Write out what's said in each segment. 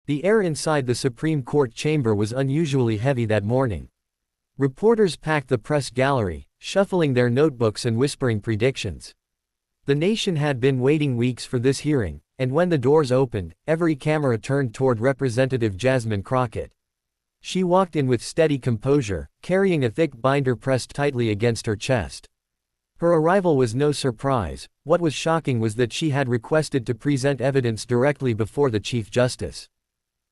The air inside the Supreme Court chamber was unusually heavy that morning. Reporters packed the press gallery, shuffling their notebooks and whispering predictions. The nation had been waiting weeks for this hearing, and when the doors opened, every camera turned toward Representative Jasmine Crockett. She walked in with steady composure, carrying a thick binder pressed tightly against her chest. Her arrival was no surprise. What was shocking was that she had requested to present evidence directly before the Chief Justice.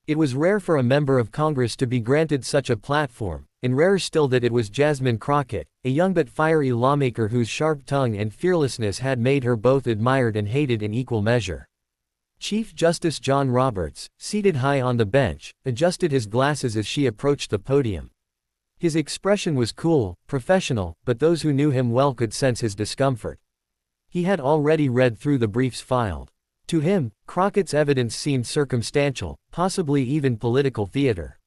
It was rare for a member of Congress to be granted such a platform, and rarer still that it was Jasmine Crockett, a young but fiery lawmaker whose sharp tongue and fearlessness had made her both admired and hated in equal measure. Chief Justice John Roberts, seated high on the bench, adjusted his glasses as she approached the podium. His expression was cool, professional, but those who knew him well could sense his discomfort. He had already read through the briefs filed. To him, Crockett's evidence seemed circumstantial, possibly even political theater.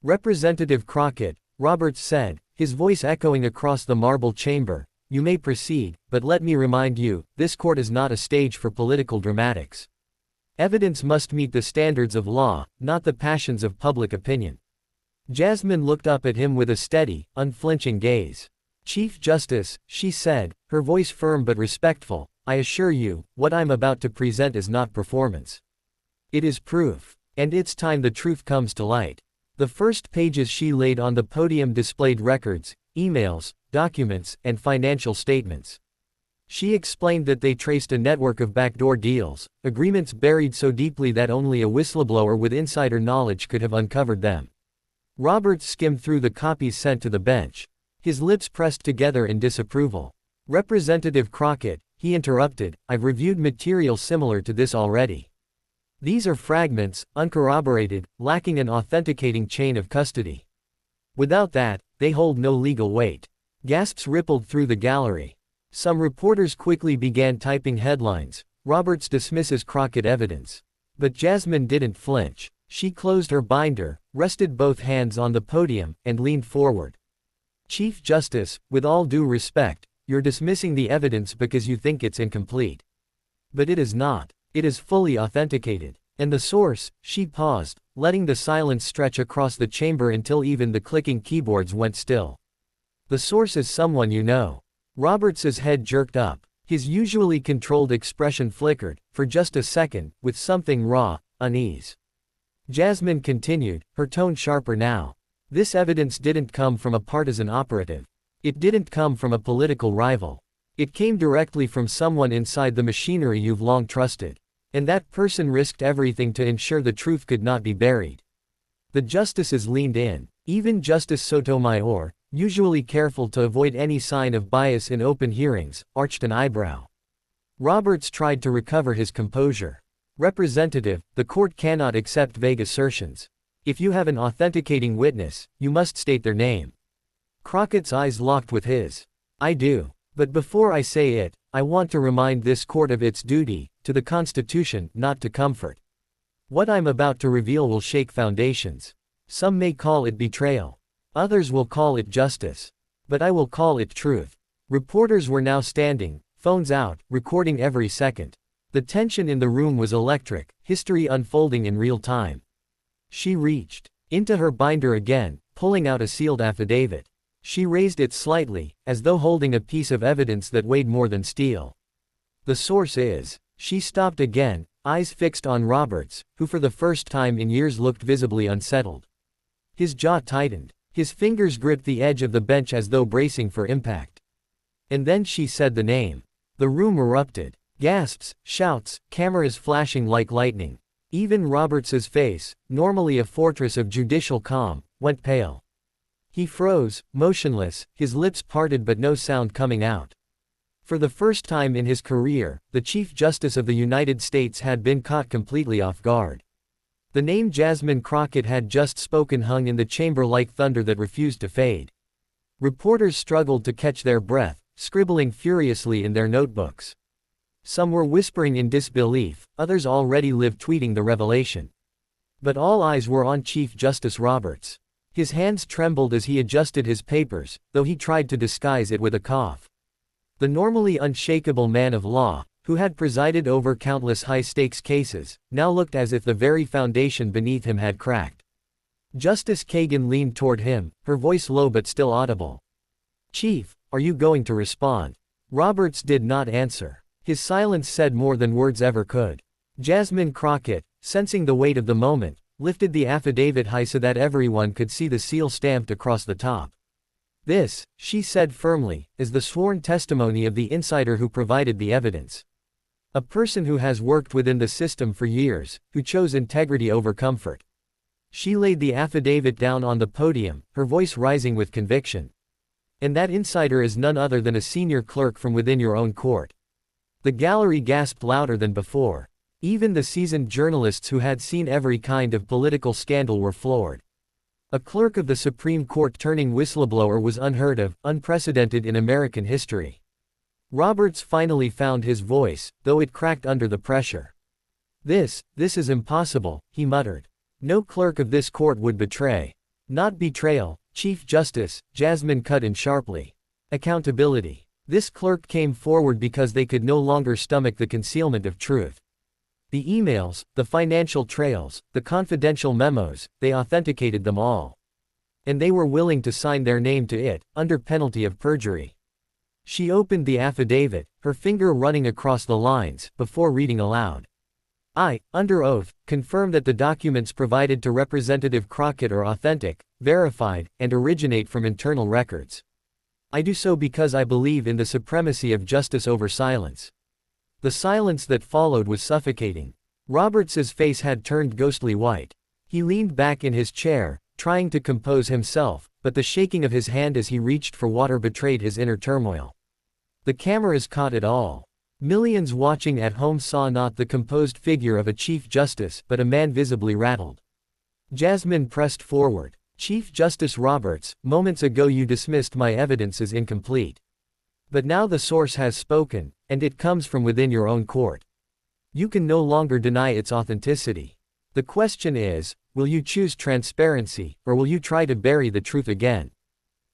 "Representative Crockett," Roberts said, his voice echoing across the marble chamber, "you may proceed, but let me remind you, this court is not a stage for political dramatics. Evidence must meet the standards of law, not the passions of public opinion." Jasmine looked up at him with a steady, unflinching gaze. "Chief Justice," she said, her voice firm but respectful, "I assure you, what I'm about to present is not performance. It is proof. And it's time the truth comes to light." The first pages she laid on the podium displayed records, emails, documents, and financial statements. She explained that they traced a network of backdoor deals, agreements buried so deeply that only a whistleblower with insider knowledge could have uncovered them. Roberts skimmed through the copies sent to the bench. His lips pressed together in disapproval. "Representative Crockett," he interrupted, "I've reviewed material similar to this already. These are fragments, uncorroborated, lacking an authenticating chain of custody. Without that, they hold no legal weight." Gasps rippled through the gallery. Some reporters quickly began typing headlines, "Roberts dismisses Crockett evidence." But Jasmine didn't flinch. She closed her binder, rested both hands on the podium, and leaned forward. "Chief Justice, with all due respect, you're dismissing the evidence because you think it's incomplete. But it is not. It is fully authenticated. And the source," she paused, letting the silence stretch across the chamber until even the clicking keyboards went still. "The source is someone you know." Roberts's head jerked up. His usually controlled expression flickered, for just a second, with something raw, unease. Jasmine continued, her tone sharper now. "This evidence didn't come from a partisan operative. It didn't come from a political rival. It came directly from someone inside the machinery you've long trusted. And that person risked everything to ensure the truth could not be buried." The justices leaned in. Even Justice Sotomayor, usually careful to avoid any sign of bias in open hearings, arched an eyebrow. Roberts tried to recover his composure. "Representative, the court cannot accept vague assertions. If you have an authenticating witness, you must state their name." Crockett's eyes locked with his. "I do. But before I say it, I want to remind this court of its duty, to the Constitution, not to comfort. What I'm about to reveal will shake foundations. Some may call it betrayal. Others will call it justice. But I will call it truth." Reporters were now standing, phones out, recording every second. The tension in the room was electric, history unfolding in real time. She reached into her binder again, pulling out a sealed affidavit. She raised it slightly, as though holding a piece of evidence that weighed more than steel. "The source is..." She stopped again, eyes fixed on Roberts, who for the first time in years looked visibly unsettled. His jaw tightened. His fingers gripped the edge of the bench as though bracing for impact. And then she said the name. The room erupted. Gasps, shouts, cameras flashing like lightning. Even Roberts's face, normally a fortress of judicial calm, went pale. He froze, motionless, his lips parted but no sound coming out. For the first time in his career, the Chief Justice of the United States had been caught completely off guard. The name Jasmine Crockett had just spoken hung in the chamber like thunder that refused to fade. Reporters struggled to catch their breath, scribbling furiously in their notebooks. Some were whispering in disbelief, others already lived tweeting the revelation. But all eyes were on Chief Justice Roberts. His hands trembled as he adjusted his papers, though he tried to disguise it with a cough. The normally unshakable man of law, who had presided over countless high-stakes cases, now looked as if the very foundation beneath him had cracked. Justice Kagan leaned toward him, her voice low but still audible. "Chief, are you going to respond?" Roberts did not answer. His silence said more than words ever could. Jasmine Crockett, sensing the weight of the moment, lifted the affidavit high so that everyone could see the seal stamped across the top. "This," she said firmly, "is the sworn testimony of the insider who provided the evidence. A person who has worked within the system for years, who chose integrity over comfort." She laid the affidavit down on the podium, her voice rising with conviction. "And that insider is none other than a senior clerk from within your own court." The gallery gasped louder than before. Even the seasoned journalists who had seen every kind of political scandal were floored. A clerk of the Supreme Court turning whistleblower was unheard of, unprecedented in American history. Roberts finally found his voice, though it cracked under the pressure. This is impossible," he muttered. "No clerk of this court would betray." "Not betrayal, Chief Justice," Jasmine cut in sharply. "Accountability. This clerk came forward because they could no longer stomach the concealment of truth. The emails, the financial trails, the confidential memos, they authenticated them all. And they were willing to sign their name to it, under penalty of perjury." She opened the affidavit, her finger running across the lines, before reading aloud. "I, under oath, confirm that the documents provided to Representative Crockett are authentic, verified, and originate from internal records. I do so because I believe in the supremacy of justice over silence." The silence that followed was suffocating. Roberts's face had turned ghostly white. He leaned back in his chair, trying to compose himself, but the shaking of his hand as he reached for water betrayed his inner turmoil. The cameras caught it all. Millions watching at home saw not the composed figure of a Chief Justice, but a man visibly rattled. Jasmine pressed forward. "Chief Justice Roberts, moments ago you dismissed my evidence as incomplete. But now the source has spoken, and it comes from within your own court. You can no longer deny its authenticity. The question is, will you choose transparency, or will you try to bury the truth again?"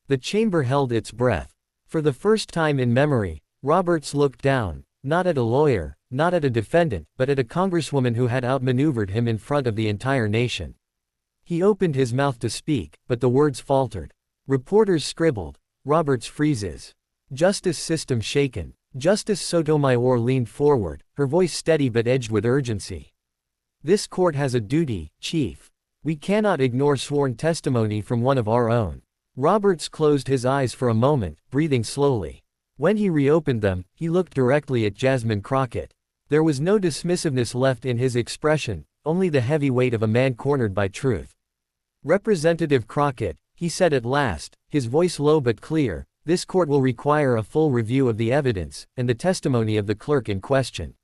The chamber held its breath. For the first time in memory, Roberts looked down, not at a lawyer, not at a defendant, but at a congresswoman who had outmaneuvered him in front of the entire nation. He opened his mouth to speak, but the words faltered. Reporters scribbled. Roberts freezes. Justice system shaken. Justice Sotomayor leaned forward, her voice steady but edged with urgency. "This court has a duty, Chief. We cannot ignore sworn testimony from one of our own." Roberts closed his eyes for a moment, breathing slowly. When he reopened them, he looked directly at Jasmine Crockett. There was no dismissiveness left in his expression, only the heavy weight of a man cornered by truth. "Representative Crockett," he said at last, his voice low but clear, "this court will require a full review of the evidence, and the testimony of the clerk in question."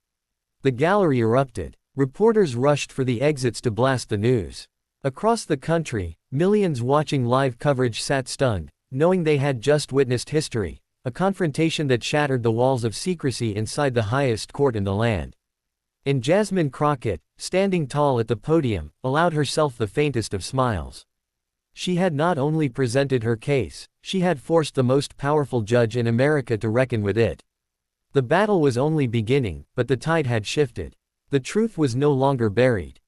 The gallery erupted. Reporters rushed for the exits to blast the news. Across the country, millions watching live coverage sat stunned, knowing they had just witnessed history, a confrontation that shattered the walls of secrecy inside the highest court in the land. And Jasmine Crockett, standing tall at the podium, allowed herself the faintest of smiles. She had not only presented her case, she had forced the most powerful judge in America to reckon with it. The battle was only beginning, but the tide had shifted. The truth was no longer buried.